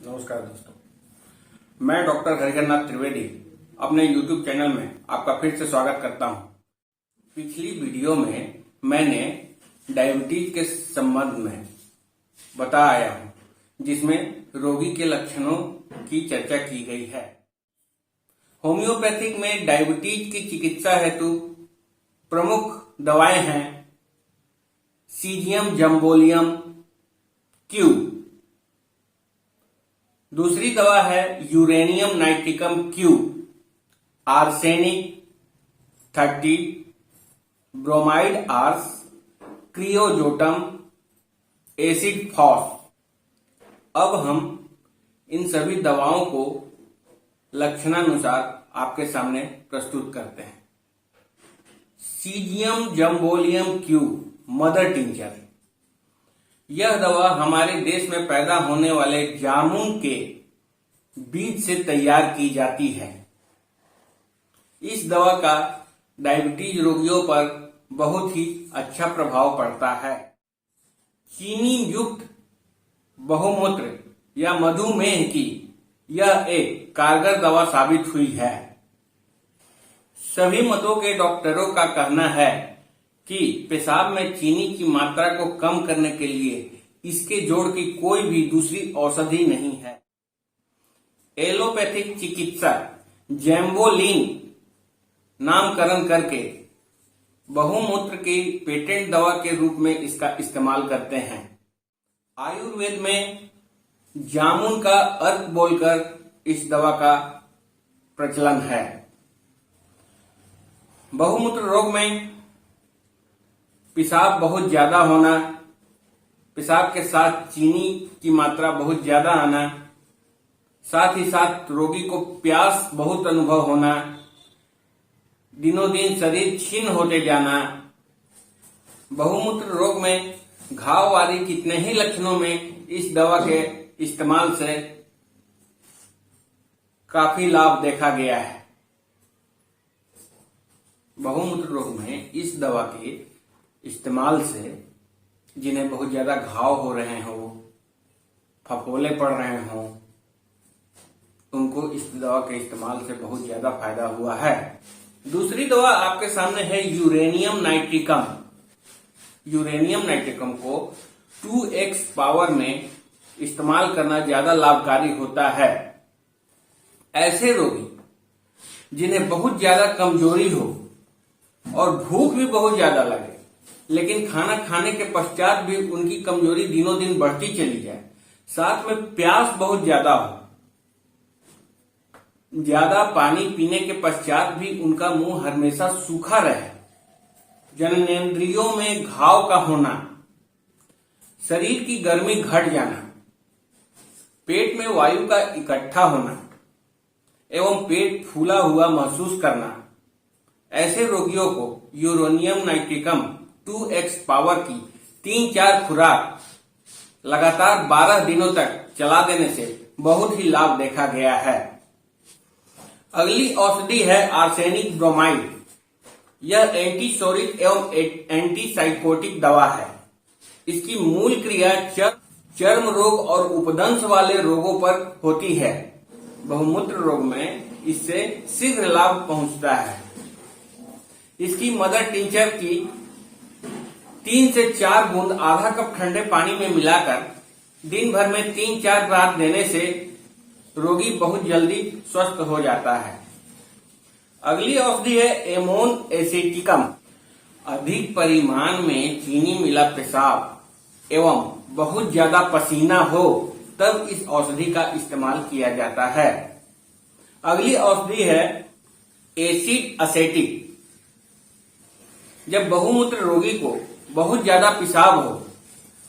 नमस्कार दोस्तों, मैं डॉक्टर हरिहरनाथ त्रिवेदी अपने YouTube चैनल में आपका फिर से स्वागत करता हूं। पिछली वीडियो में मैंने डायबिटीज के संबंध में बताया हूं, जिसमें रोगी के लक्षणों की चर्चा की गई है। होम्योपैथिक में डायबिटीज की चिकित्सा हेतु प्रमुख दवाएं हैं सीजियम जंबोलियम क्यू, दूसरी दवा है uranium nitricum Q, arsenic 30, bromide ars, creosotum, acid phos. अब हम इन सभी दवाओं को लक्षणानुसार आपके सामने प्रस्तुत करते हैं। सीजियम जंबोलियम क्यू मदर टिंचर, यह दवा हमारे देश में पैदा होने वाले जामुन के बीज से तैयार की जाती है। इस दवा का डायबिटीज रोगियों पर बहुत ही अच्छा प्रभाव पड़ता है। चीनी युक्त बहुमूत्र या मधुमेह की यह एक कारगर दवा साबित हुई है। सभी मतों के डॉक्टरों का कहना है कि पेशाब में चीनी की मात्रा को कम करने के लिए इसके जोड़ की कोई भी दूसरी औषधि नहीं है। एलोपैथिक चिकित्सक जैम्बोलिन नामकरण करके बहुमूत्र की पेटेंट दवा के रूप में इसका इस्तेमाल करते हैं। आयुर्वेद में जामुन का अर्क बोलकर इस दवा का प्रचलन है। बहुमूत्र रोग में पेशाब बहुत ज्यादा होना, पेशाब के साथ चीनी की मात्रा बहुत ज्यादा आना, साथ ही साथ रोगी को प्यास बहुत अनुभव होना, दिनों दिन शरीर क्षीण होते जाना, बहुमूत्र रोग में घाव आदि कितने ही लक्षणों में इस दवा के इस्तेमाल से काफी लाभ देखा गया है। बहुमूत्र रोग में इस दवा के इस्तेमाल से जिन्हें बहुत ज्यादा घाव हो रहे हों, फफोले पड़ रहे हों, उनको इस दवा के इस्तेमाल से बहुत ज्यादा फायदा हुआ है। दूसरी दवा आपके सामने है यूरेनियम नाइट्रिकम। यूरेनियम नाइट्रिकम को 2x पावर में इस्तेमाल करना ज्यादा लाभकारी होता है। ऐसे रोगी जिन्हें बहुत ज्यादा कमजोरी हो और भूख भी बहुत ज्यादा लगे, लेकिन खाना खाने के पश्चात भी उनकी कमजोरी दिनों दिन बढ़ती चली जाए, साथ में प्यास बहुत ज्यादा हो, ज्यादा पानी पीने के पश्चात भी उनका मुंह हमेशा सूखा रहे, जननेंद्रियों में घाव का होना, शरीर की गर्मी घट जाना, पेट में वायु का इकट्ठा होना एवं पेट फूला हुआ महसूस करना, ऐसे रोगियों को यूरेनियम नाइट्रिकम 2x पावर की 3-4 खुराक लगातार 12 दिनों तक चला देने से बहुत ही लाभ देखा गया है। अगली औषधि है आर्सेनिक ब्रोमाइड। यह एंटीसोरिक एवं एंटीसाइकोटिक दवा है। इसकी मूल क्रिया चर्म रोग और उपदंश वाले रोगों पर होती है। बहुमूत्र रोग में इससे शीघ्र लाभ पहुंचता है। इसकी मदर टिंचर की 3 से 4 बूंद आधा कप ठंडे पानी में मिलाकर दिन भर में 3-4 बार देने से रोगी बहुत जल्दी स्वस्थ हो जाता है। अगली औषधि है एमोन एसिटिकम। अधिक परिमाण में चीनी मिला पेशाब एवं बहुत ज्यादा पसीना हो तब इस औषधि का इस्तेमाल किया जाता है। अगली औषधि है एसिड एसेटिक। जब बहुमूत्र रोगी को बहुत ज्यादा पेशाब हो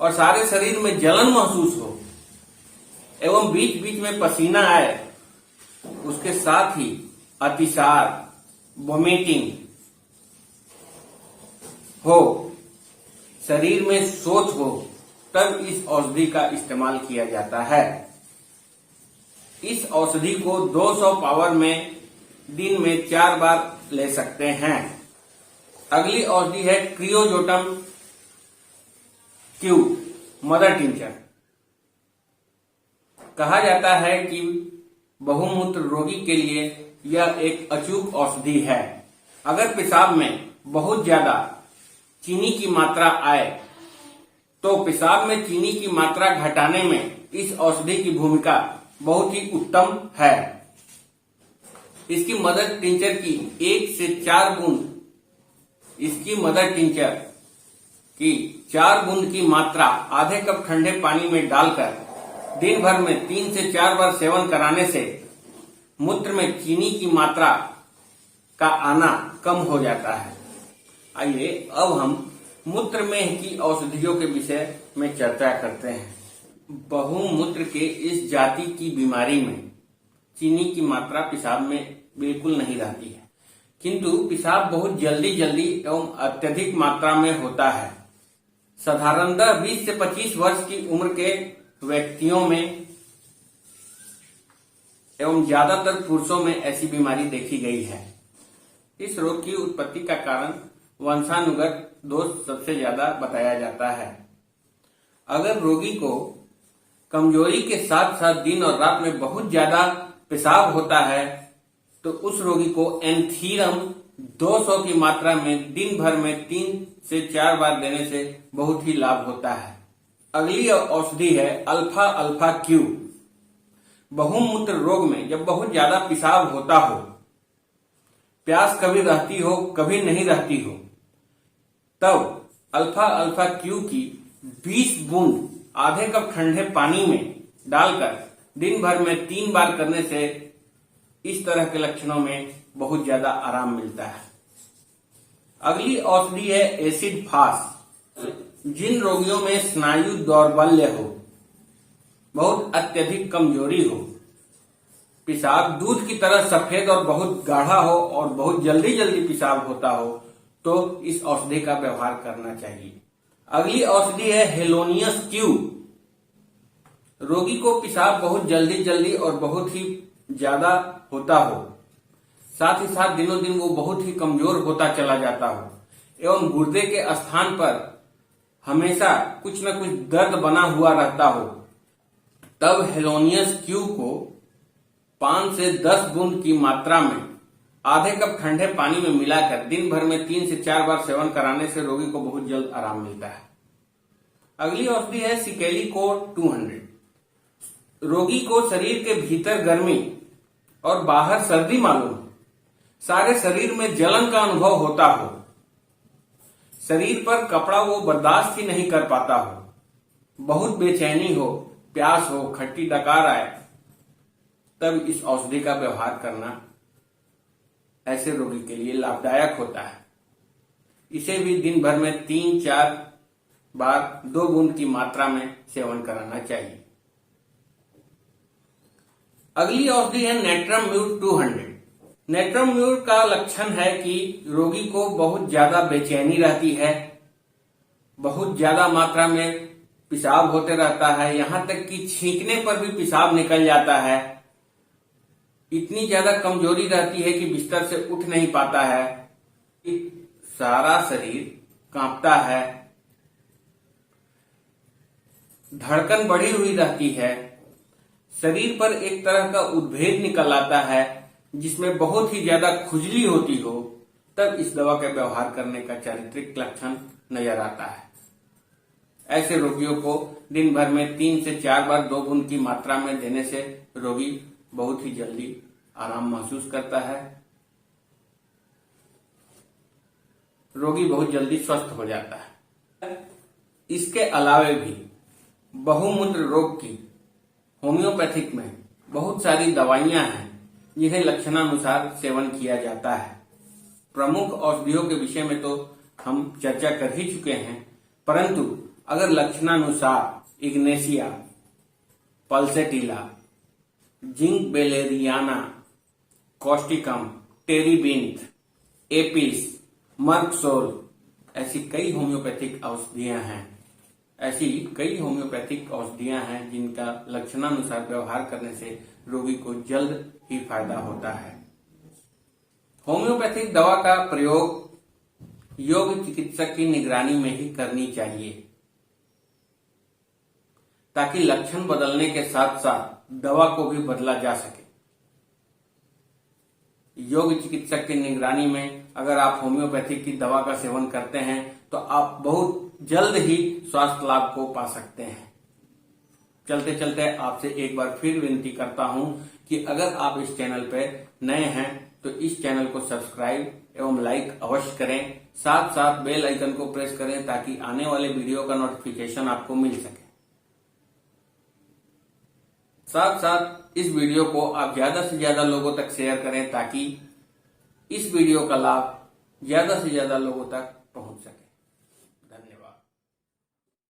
और सारे शरीर में जलन महसूस हो एवं बीच बीच में पसीना आए, उसके साथ ही अतिसार, वोमिटिंग हो, शरीर में सोच हो, तब इस औषधि का इस्तेमाल किया जाता है। इस औषधि को 200 पावर में दिन में 4 बार ले सकते हैं। अगली औषधि है क्रियोजोटम क्यू मदर टिंचर। कहा जाता है कि बहुमूत्र रोगी के लिए यह एक अचूक औषधि है। अगर पेशाब में बहुत ज्यादा चीनी की मात्रा आए तो पेशाब में चीनी की मात्रा घटाने में इस औषधि की भूमिका बहुत ही उत्तम है। इसकी मदर टिंचर की 1 से 4 बूंद की 4 बूंद की मात्रा आधे कप ठंडे पानी में डालकर दिन भर में 3 से 4 बार सेवन कराने से मूत्र में चीनी की मात्रा का आना कम हो जाता है। आइए अब हम मूत्र में की औषधियों के विषय में चर्चा करते हैं। बहुमूत्र के इस जाति की बीमारी में चीनी की मात्रा पेशाब में बिल्कुल नहीं रहती है, किंतु पेशाब बहुत जल्दी एवं अत्यधिक मात्रा में होता है। साधारणतः 20 से 25 वर्ष की उम्र के व्यक्तियों में एवं ज्यादातर पुरुषों में ऐसी बीमारी देखी गई है। इस रोग की उत्पत्ति का कारण वंशानुगत दोष सबसे ज्यादा बताया जाता है। अगर रोगी को कमजोरी के साथ साथ दिन और रात में बहुत ज्यादा पेशाब होता है तो उस रोगी को एंथीरम 200 की मात्रा में दिन भर में 3 से 4 बार देने से बहुत ही लाभ होता है। अगली औषधि है अल्फा अल्फा क्यू। बहुमूत्र रोग में जब बहुत ज्यादा पेशाब होता हो, प्यास कभी रहती हो कभी नहीं रहती हो, तब अल्फा अल्फा क्यू की 20 बूंद आधे कप ठंडे पानी में डालकर दिन भर में 3 बार करने से इस तरह के लक्षणों में बहुत ज्यादा आराम मिलता है। अगली औषधि है एसिड फास्ट। जिन रोगियों में स्नायु दौर्बल्य हो, बहुत अत्यधिक कमजोरी हो, पेशाब दूध की तरह सफेद और बहुत गाढ़ा हो और बहुत जल्दी पेशाब होता हो तो इस औषधि का व्यवहार करना चाहिए। अगली औषधि है हेलोनियस क्यू। रोगी को पेशाब बहुत जल्दी और बहुत ही ज्यादा होता हो, साथ ही साथ दिनों दिन वो बहुत ही कमजोर होता चला जाता हो एवं गुर्दे के स्थान पर हमेशा कुछ न कुछ दर्द बना हुआ रहता हो, तब हेलोनियस क्यू को 5 से 10 बूंद की मात्रा में आधे कप ठंडे पानी में मिलाकर दिन भर में 3 से 4 बार सेवन कराने से रोगी को बहुत जल्द आराम मिलता है। अगली औषधि है सिकेलिकोर 200। रोगी को शरीर के भीतर गर्मी और बाहर सर्दी मालूम हो, सारे शरीर में जलन का अनुभव होता हो, शरीर पर कपड़ा वो बर्दाश्त ही नहीं कर पाता हो, बहुत बेचैनी हो, प्यास हो, खट्टी डकार आए, तब इस औषधि का व्यवहार करना ऐसे रोगी के लिए लाभदायक होता है। इसे भी दिन भर में 3-4 बार 2 बूंद की मात्रा में सेवन कराना चाहिए। अगली औषधि है नेट्रम म्यूट 200। नेट्रम म्यूट का लक्षण है कि रोगी को बहुत ज्यादा बेचैनी रहती है, बहुत ज्यादा मात्रा में पेशाब होते रहता है, यहां तक कि छींकने पर भी पेशाब निकल जाता है। इतनी ज्यादा कमजोरी रहती है कि बिस्तर से उठ नहीं पाता है, सारा शरीर कांपता है, धड़कन बढ़ी हुई रहती है, शरीर पर एक तरह का उद्भेद निकल आता है जिसमें बहुत ही ज्यादा खुजली होती हो, तब इस दवा का व्यवहार करने का चारित्रिक लक्षण नजर आता है। ऐसे रोगियों को दिन भर में 3 से 4 बार 2 बूंद की मात्रा में देने से रोगी बहुत ही जल्दी आराम महसूस करता है, रोगी बहुत जल्दी स्वस्थ हो जाता है। इसके अलावे भी बहुमूत्र रोग की होम्योपैथिक में बहुत सारी दवाइयां हैं जिन्हें लक्षणानुसार सेवन किया जाता है। प्रमुख औषधियों के विषय में तो हम चर्चा कर ही चुके हैं, परंतु अगर लक्षणानुसार ignatia, pulsatilla, zinc valeriana, causticum, terebinth, apis, merc sol, ऐसी कई होम्योपैथिक औषधियां हैं जिनका लक्षणानुसार व्यवहार करने से रोगी को जल्द ही फायदा होता है। होम्योपैथिक दवा का प्रयोग योग चिकित्सक की निगरानी में ही करनी चाहिए ताकि लक्षण बदलने के साथ साथ दवा को भी बदला जा सके। योग्य चिकित्सक की निगरानी में अगर आप होम्योपैथिक की दवा का सेवन करते हैं तो आप बहुत जल्द ही स्वास्थ्य लाभ को पा सकते हैं। चलते चलते आपसे एक बार फिर विनती करता हूं कि अगर आप इस चैनल पर नए हैं तो इस चैनल को सब्सक्राइब एवं लाइक अवश्य करें, साथ साथ बेल आइकन को प्रेस करें ताकि आने वाले वीडियो का नोटिफिकेशन आपको मिल सके। साथ साथ इस वीडियो को आप ज्यादा से ज्यादा लोगों तक शेयर करें ताकि इस वीडियो का लाभ ज्यादा से ज्यादा लोगों तक